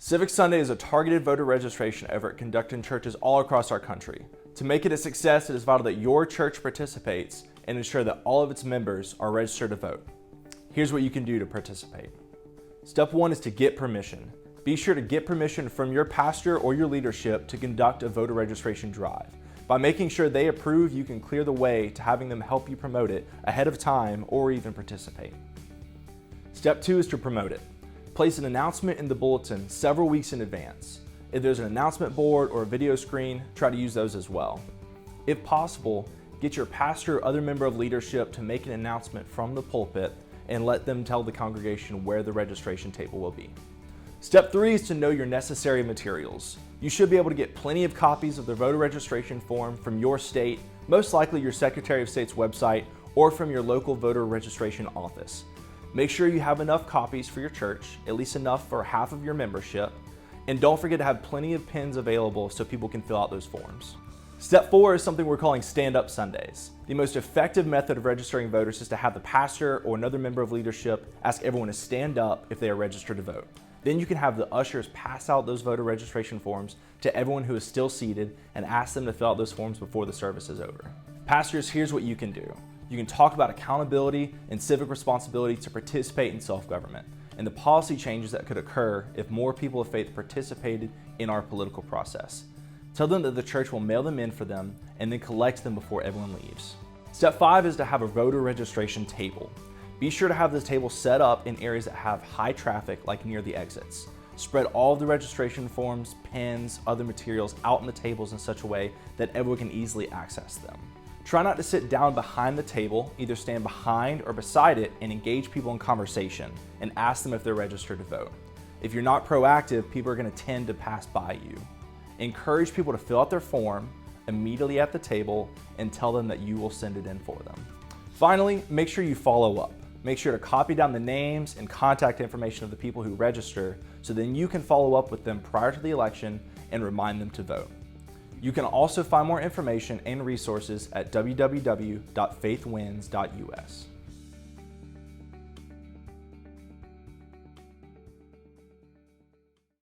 Civic Sunday is a targeted voter registration effort conducted in churches all across our country. To make it a success, it is vital that your church participates and ensure that all of its members are registered to vote. Here's what you can do to participate. Step 1 is to get permission. Be sure to get permission from your pastor or your leadership to conduct a voter registration drive. By making sure they approve, you can clear the way to having them help you promote it ahead of time or even participate. Step 2 is to promote it. Place an announcement in the bulletin several weeks in advance. If there's an announcement board or a video screen, try to use those as well. If possible, get your pastor or other member of leadership to make an announcement from the pulpit and let them tell the congregation where the registration table will be. Step 3 is to know your necessary materials. You should be able to get plenty of copies of the voter registration form from your state, most likely your Secretary of State's website, or from your local voter registration office. Make sure you have enough copies for your church, at least enough for half of your membership, and don't forget to have plenty of pens available so people can fill out those forms. Step 4 is something we're calling Stand-Up Sundays. The most effective method of registering voters is to have the pastor or another member of leadership ask everyone to stand up if they are registered to vote. Then you can have the ushers pass out those voter registration forms to everyone who is still seated and ask them to fill out those forms before the service is over. Pastors, here's what you can do. You can talk about accountability and civic responsibility to participate in self-government and the policy changes that could occur if more people of faith participated in our political process. Tell them that the church will mail them in for them and then collect them before everyone leaves. Step 5 is to have a voter registration table. Be sure to have this table set up in areas that have high traffic, like near the exits. Spread all of the registration forms, pens, other materials out on the tables in such a way that everyone can easily access them. Try not to sit down behind the table, either stand behind or beside it and engage people in conversation and ask them if they're registered to vote. If you're not proactive, people are going to tend to pass by you. Encourage people to fill out their form immediately at the table and tell them that you will send it in for them. Finally, make sure you follow up. Make sure to copy down the names and contact information of the people who register so then you can follow up with them prior to the election and remind them to vote. You can also find more information and resources at www.faithwins.us.